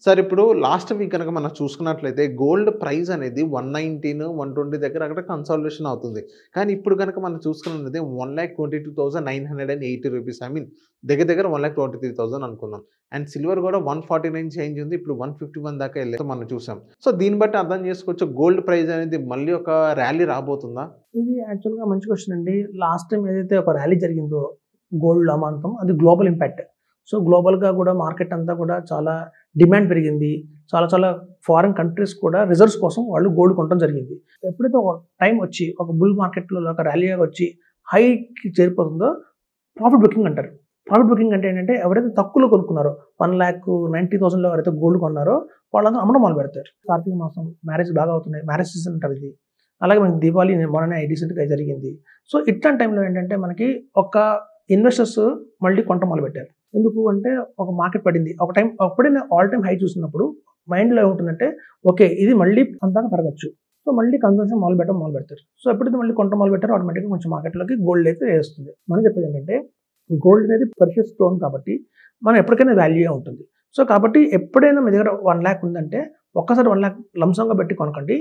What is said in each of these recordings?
Sir ఇప్పుడు last week గనక మనం చూసుకున్నట్లయితే గోల్డ్ ప్రైస్ అనేది 119, 120 దగ్గర అక్కడ కన్సాలిడేషన్ అవుతుంది. కానీ ఇప్పుడు గనక మనం చూసుకున్నది రూ. 1,22,980 ఐ మీన్ దగ్గర దగ్గర 1,23,000 అనుకుందాం. అండ్ సిల్వర్ కూడా 149 చేంజ్ ఉంది. ఇప్పుడు 151 దాకా ఎళ్ళేది మనం చూసాం. సో దీన్ని బట్టి అర్థం చేసుకోవచ్చు గోల్డ్ ప్రైస్ అనేది మళ్ళీ ఒక ర్యాలీ రాబోతుందా? ఇది యాక్చువల్‌గా మంచి క్వెషన్ అండి. లాస్ట్ టైమ్ ఏదైతే ఒక ర్యాలీ జరిగిందో గోల్డ్ అమాంతం అది గ్లోబల్ ఇంపాక్ట్. సో గ్లోబల్‌గా కూడా మార్కెట్ అంతా కూడా చాలా డిమాండ్ పెరిగింది. చాలా చాలా ఫారిన్ కంట్రీస్ కూడా రిజర్వ్స్ కోసం వాళ్ళు గోల్డ్ కొనడం జరిగింది. ఎప్పుడైతే ఒక టైం వచ్చి ఒక బుల్ మార్కెట్‌లో ఒక ర్యాలీగా వచ్చి హైకి చేరిపోతుందో ప్రాఫిట్ బుకింగ్ అంటారు. ప్రాఫిట్ బుకింగ్ అంటే ఏంటంటే ఎవరైతే తక్కువలో కొనుక్కున్నారో 1,90,000లో ఎవరైతే గోల్డ్ కొన్నారో వాళ్ళందరూ అమ్మడం మొదలుపెడతారు. కార్తీక మాసం మ్యారేజ్ బాగా అవుతున్నాయి. మ్యారేజ్ సీజన్ అంటారు ఇది. అలాగే మనకి దీపావళి మొన్ననే రీసెంట్‌గా జరిగింది. సో ఇట్లాంటి టైంలో ఏంటంటే మనకి ఒక ఇన్వెస్టర్స్ మళ్ళీ కొనటం మొదలుపెట్టారు. ఎందుకు అంటే ఒక మార్కెట్ పడింది. ఒక టైం ఎప్పుడైనా ఆల్ టైమ్ హై చూసినప్పుడు మైండ్‌లో ఏముంటుందంటే ఓకే. ఇది మళ్ళీ అంతగా పెరగొచ్చు. సో మళ్ళీ కన్జంప్షన్ మొదలుపెడతారు. సో ఎప్పుడైతే మళ్ళీ కొనటం మొదలుపెట్టారో ఆటోమేటిక్‌గా కొంచెం మార్కెట్‌లోకి గోల్డ్ అయితే ఏస్తుంది. మనం చెప్పేది ఏంటంటే గోల్డ్ అనేది ప్రెషియస్ స్టోన్ కాబట్టి మనం ఎప్పటికైనా వాల్యూయే ఉంటుంది. సో కాబట్టి ఎప్పుడైనా మీ దగ్గర 1,00,000 ఉందంటే ఒక్కసారి 1,00,000 లంసంగా పెట్టి కొనకండి.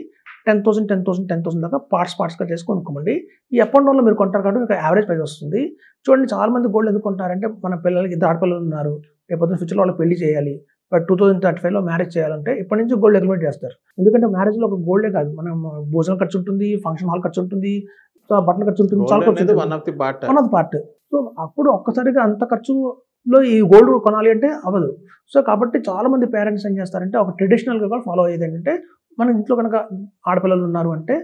10,000 దాకా పార్ట్స్‌గా చేసి కొనుక్కోమండి. ఈ అప్ అండ్ డౌన్‌లో మీరు కొంటారు కాబట్టి మీకు యావరేజ్ ప్రైస్ వస్తుంది. చూడండి చాలా మంది గోల్డ్ ఎందుకు కొంటారంటే మన పిల్లలకి ఇద్దరు ఆడపిల్లలు ఉన్నారు. రేపొద్దున ఫ్యూచర్‌లో వాళ్ళకి పెళ్లి చేయాలి. బట్ 2035లో మ్యారేజ్ చేయాలంటే ఇప్పటి నుంచి గోల్డ్ అక్యుములేట్ చేస్తారు. ఎందుకంటే మ్యారేజ్‌లో ఒక గోల్డే కాదు. మనం భోజనం ఖర్చు ఉంటుంది, ఫంక్షన్ హాల్ ఖర్చు ఉంటుంది, సో బట్టల ఖర్చు ఉంటుంది. చాలా ఖర్చు ఉంటుంది. One of the part. So అప్పుడు ఒక్కసారిగా అంత ఖర్చులో ఈ గోల్డ్ కొనాలి అంటే అవ్వదు. సో కాబట్టి చాలా మంది పేరెంట్స్ ఏం చేస్తారంటే ఒక ట్రెడిషనల్‌గా కూడా ఫాలో అయ్యేది ఏంటంటే మన ఇంట్లో కనుక ఆడపిల్లలు ఉన్నారు అంటే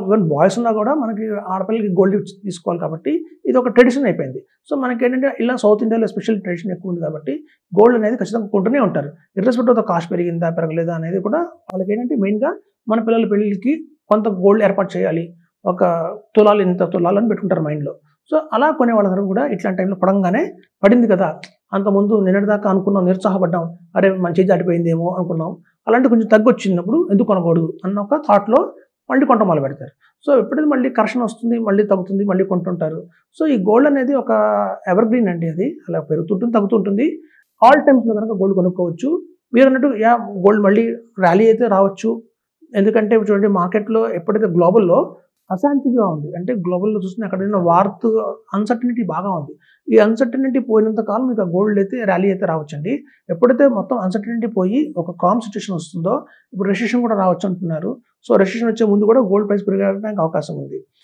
ఈవెన్ బాయ్స్ ఉన్నా కూడా మనకి ఆడపిల్లలకి గోల్డ్ తీసుకోవాలి కాబట్టి ఇది ఒక ట్రెడిషన్ అయిపోయింది. సో మనకేంటంటే ఇలా సౌత్ ఇండియాలో ఎస్పెషల్ ట్రెడిషన్ ఎక్కువ ఉంది కాబట్టి గోల్డ్ అనేది ఖచ్చితంగా కొంటూనే ఉంటారు. ఇర్రెస్పెక్టివ్ ఆఫ్ కాస్ట్ పెరిగిందా పెరగలేదా అనేది కూడా వాళ్ళకి ఏంటంటే మెయిన్‌గా మన పిల్లల పెళ్ళికి కొంత గోల్డ్ ఏర్పాటు చేయాలి. ఒక తులాలు ఇంత తులాలు అని పెట్టుకుంటారు మైండ్‌లో. సో అలా కొనే వాళ్ళందరూ కూడా ఇట్లాంటి టైంలో పడంగానే పడింది కదా! అంతకుముందు నిన్నటిదాకా అనుకున్నాం నిరుత్సాహపడ్డాం. అరే మన చేయి దాటిపోయిందేమో అనుకున్నాం. అలాంటి కొంచెం తగ్గొచ్చినప్పుడు ఎందుకు కొనకూడదు అన్న ఒక థాట్‌లో మళ్ళీ కొనటం మొదలుపెడతారు. సో ఎప్పుడైతే మళ్ళీ కరెక్షన్ వస్తుంది, మళ్ళీ తగ్గుతుంది, మళ్ళీ కొంటుంటారు. సో ఈ గోల్డ్ అనేది ఒక ఎవర్‌గ్రీన్ అండి అది. అలా పెరుగుతుంటుంది, తగ్గుతుంటుంది. ఆల్ టైమ్స్‌లో గనుక గోల్డ్ కొనుక్కోవచ్చు. మీరన్నట్టు గోల్డ్ మళ్ళీ ర్యాలీ అయితే రావచ్చు. ఎందుకంటే ఇప్పుడు చూడండి మార్కెట్‌లో ఎప్పుడైతే గ్లోబల్‌లో అశాంతిగా ఉంది. అంటే గ్లోబల్‌లో చూస్తున్న ఎక్కడైనా వార్తు అన్‌సర్టెనిటీ బాగా ఉంది. ఈ అన్‌సర్టెనిటీ పోయినంత కాలం మీకు ఆ గోల్డ్ అయితే ర్యాలీ అయితే రావచ్చండి. ఎప్పుడైతే మొత్తం అన్‌సర్టెనిటీ పోయి ఒక కామ్ సిట్యుయేషన్ వస్తుందో ఇప్పుడు రెసెషన్ కూడా రావచ్చు అంటున్నారు. సో రెసెషన్ వచ్చే ముందు కూడా గోల్డ్ ప్రైస్ పెరగడానికి అవకాశం ఉంది.